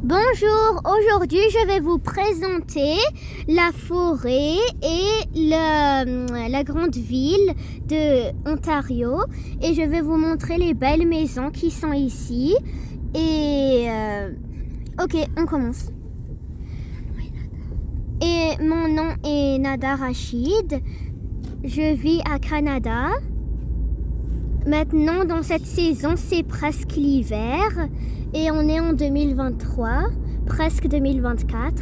Bonjour, aujourd'hui je vais vous présenter la forêt et la grande ville de Ontario et je vais vous montrer les belles maisons qui sont ici ok, on commence. Et mon nom est Nada Rachid, je vis à Canada. Maintenant, dans cette saison, c'est presque l'hiver et on est en 2023, presque 2024.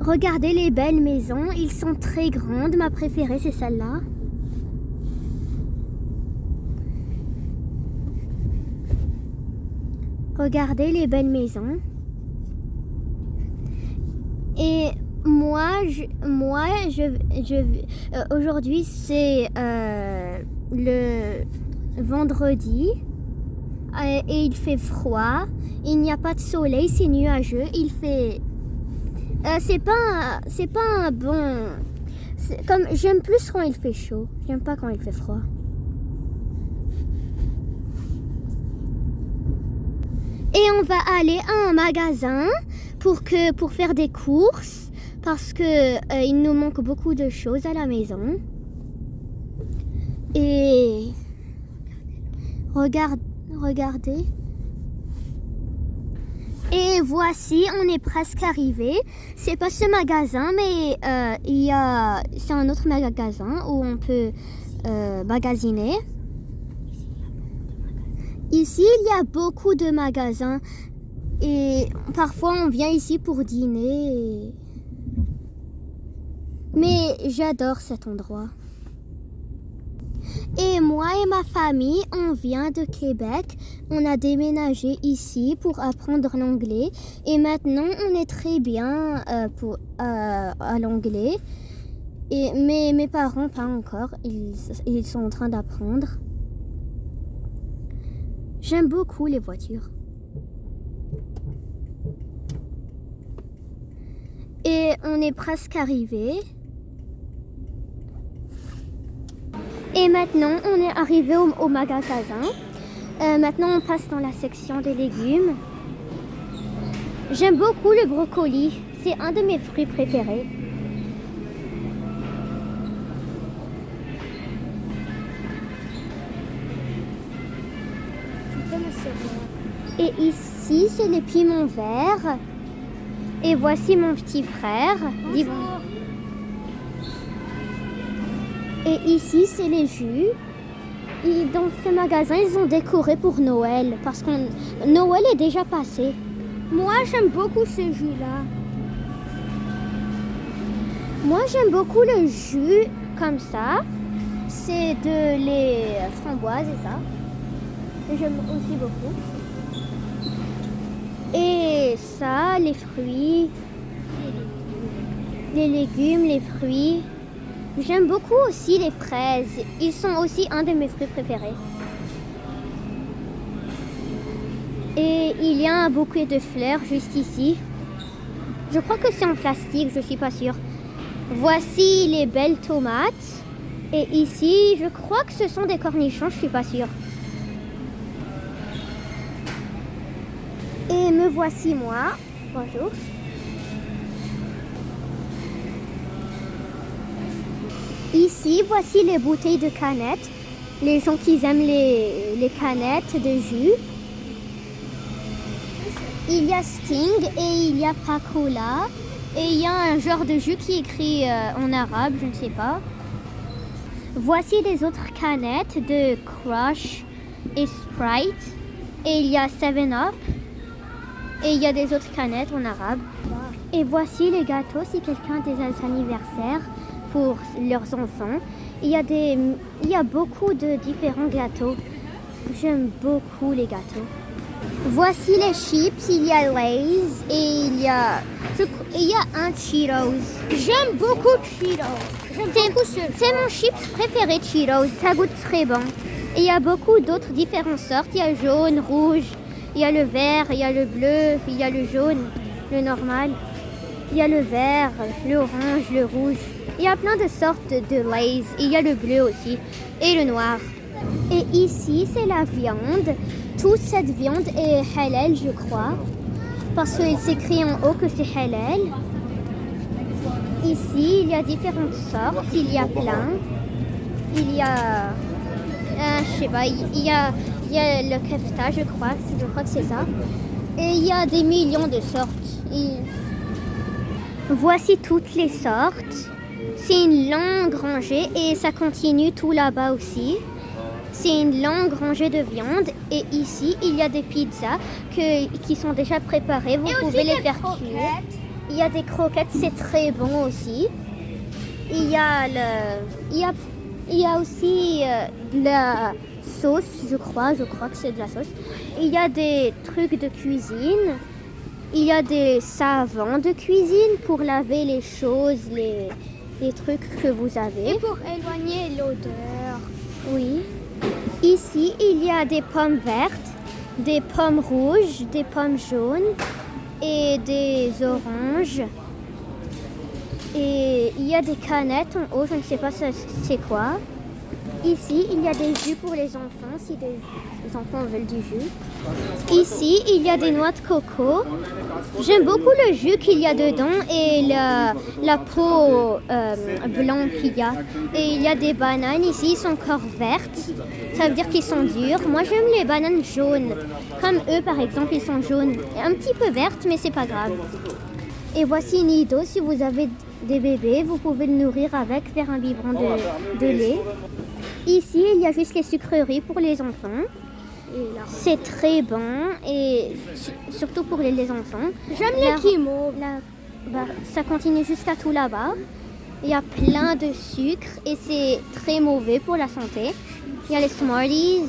Regardez les belles maisons, ils sont très grandes. Ma préférée, c'est celle-là. Regardez les belles maisons. Et aujourd'hui, c'est le vendredi et il fait froid. Il n'y a pas de soleil, c'est nuageux. Il fait... c'est pas un bon... Comme j'aime plus quand il fait chaud. J'aime pas quand il fait froid. Et on va aller à un magasin pour faire des courses parce que il nous manque beaucoup de choses à la maison. Et regardez. Et voici, on est presque arrivé. C'est pas ce magasin, mais c'est un autre magasin où on peut magasiner. Ici, il y a beaucoup de magasins et parfois on vient ici pour dîner. Mais j'adore cet endroit. Et moi et ma famille, on vient de Québec. On a déménagé ici pour apprendre l'anglais. Et maintenant, on est très bien à l'anglais. Mais mes parents, pas encore. Ils sont en train d'apprendre. J'aime beaucoup les voitures. Et on est presque arrivé. Et maintenant, on est arrivé au magasin. Maintenant, on passe dans la section des légumes. J'aime beaucoup le brocoli. C'est un de mes fruits préférés. Et ici, c'est les piments verts. Et voici mon petit frère. Dis bonjour. Et ici, c'est les jus. Et dans ce magasin, ils ont décoré pour Noël. Parce que Noël est déjà passé. Moi, j'aime beaucoup ce jus-là. Moi, j'aime beaucoup le jus comme ça. C'est de lait framboise et ça. J'aime aussi beaucoup. Et ça, les fruits. Les légumes, les fruits. J'aime beaucoup aussi les fraises. Ils sont aussi un de mes fruits préférés. Et il y a un bouquet de fleurs juste ici. Je crois que c'est en plastique, je suis pas sûre. Voici les belles tomates. Et ici, je crois que ce sont des cornichons, je suis pas sûre. Et me voici moi. Bonjour. Ici, voici les bouteilles de canettes. Les gens qui aiment les canettes de jus. Il y a Sting et il y a Pacola. Et il y a un genre de jus qui est écrit en arabe, je ne sais pas. Voici des autres canettes de Crush et Sprite. Et il y a 7-Up. Et il y a des autres canettes en arabe. Et voici les gâteaux si quelqu'un a des anniversaires pour leurs enfants. Il y a beaucoup de différents gâteaux. J'aime beaucoup les gâteaux. Voici les chips, il y a Lay's et il y a un Cheetos. J'aime beaucoup Cheetos. C'est mon chips préféré Cheetos, ça goûte très bon. Et il y a beaucoup d'autres différentes sortes. Il y a jaune, rouge, il y a le vert, il y a le bleu, il y a le jaune, le normal. Il y a le vert, l'orange, le rouge. Il y a plein de sortes de Lay's. Il y a le bleu aussi et le noir. Et ici, c'est la viande. toute cette viande est halal, je crois. Parce qu'il s'écrit en haut que c'est halal. Ici, il y a différentes sortes. Il y a plein. Il y a... je sais pas, il y a le kefta, je crois que c'est ça. Et il y a des millions de sortes. Voici toutes les sortes. C'est une longue rangée et ça continue tout là-bas aussi. C'est une longue rangée de viande et ici il y a des pizzas qui sont déjà préparées. Vous pouvez les faire cuire. Il y a des croquettes, c'est très bon aussi. Il y a aussi la sauce, je crois que c'est de la sauce. Il y a des trucs de cuisine. Il y a des savons de cuisine pour laver les choses, les trucs que vous avez. Et pour éloigner l'odeur. Oui. Ici, il y a des pommes vertes, des pommes rouges, des pommes jaunes et des oranges. Et il y a des canettes en haut, je ne sais pas c'est quoi. Ici, il y a des jus pour les enfants, si les enfants veulent du jus. Ici, il y a des noix de coco. J'aime beaucoup le jus qu'il y a dedans et la peau blanche qu'il y a. Et il y a des bananes ici, ils sont encore vertes. Ça veut dire qu'ils sont durs. Moi, j'aime les bananes jaunes. Comme eux, par exemple, ils sont jaunes. Un petit peu vertes, mais c'est pas grave. Et voici Nido. Si vous avez des bébés, vous pouvez le nourrir avec, faire un biberon de lait. Ici, il y a juste les sucreries pour les enfants. C'est très bon et surtout pour les enfants. J'aime les Kimo. Ça continue jusqu'à tout là-bas. Il y a plein de sucre et c'est très mauvais pour la santé. Il y a les Smarties.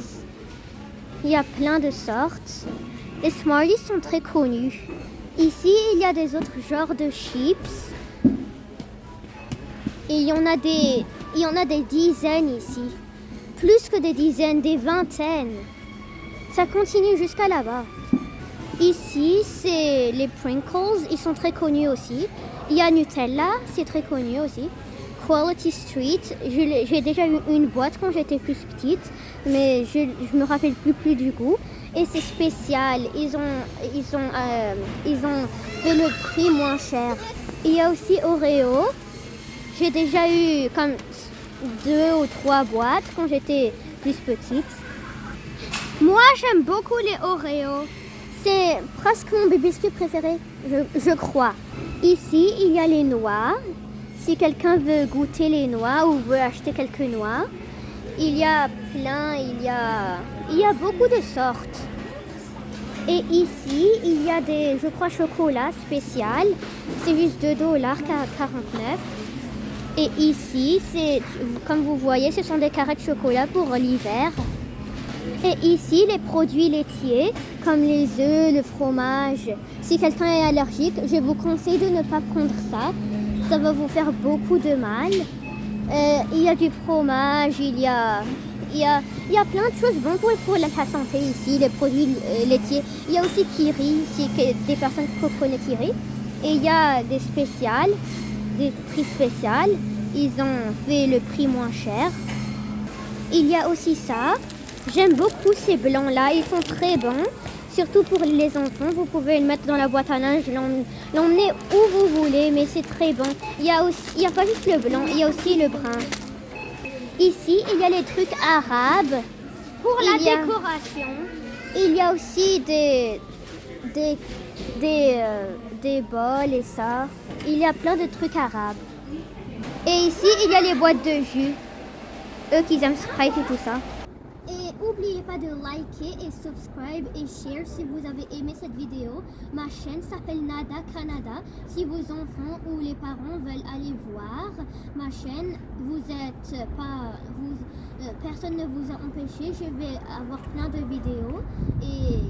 Il y a plein de sortes. Les Smarties sont très connus. Ici, il y a des autres genres de chips. Et il y en a des dizaines ici. Plus que des dizaines, des vingtaines. Ça continue jusqu'à là-bas. Ici, c'est les Pringles. Ils sont très connus aussi. Il y a Nutella, c'est très connu aussi. Quality Street, j'ai déjà eu une boîte quand j'étais plus petite, mais je me rappelle plus du goût. Et c'est spécial. Ils ont fait le prix moins cher. Il y a aussi Oreo. J'ai déjà eu comme 2 ou 3 boîtes quand j'étais plus petite. Moi, j'aime beaucoup les Oreos. C'est presque mon biscuit préféré, je crois. Ici, il y a les noix. Si quelqu'un veut goûter les noix ou veut acheter quelques noix, il y a plein, il y a beaucoup de sortes. Et ici, il y a des, je crois, chocolats spécial. C'est juste $2,49. Et ici, comme vous voyez, ce sont des carrés de chocolat pour l'hiver. Et ici, les produits laitiers, comme les œufs, le fromage. Si quelqu'un est allergique, je vous conseille de ne pas prendre ça. Ça va vous faire beaucoup de mal. Il y a du fromage, il y a plein de choses bonnes pour la santé ici, les produits laitiers. Il y a aussi Kiri, si des personnes connaissent Kiri. Et il y a des spéciales, des prix spéciaux. Ils ont fait le prix moins cher. Il y a aussi ça. J'aime beaucoup ces blancs-là, ils sont très bons. Surtout pour les enfants, vous pouvez le mettre dans la boîte à linge, l'emmener où vous voulez, mais c'est très bon. Il y a pas juste le blanc, il y a aussi le brun. Ici, il y a les trucs arabes. Pour la décoration. Il y a aussi des bols et ça. Il y a plein de trucs arabes. Et ici, il y a les boîtes de jus. Eux qui aiment Sprite et tout ça. Et n'oubliez pas de liker et subscribe et share si vous avez aimé cette vidéo. Ma chaîne s'appelle Nada Canada. Si vos enfants ou les parents veulent aller voir ma chaîne, personne ne vous a empêché. Je vais avoir plein de vidéos et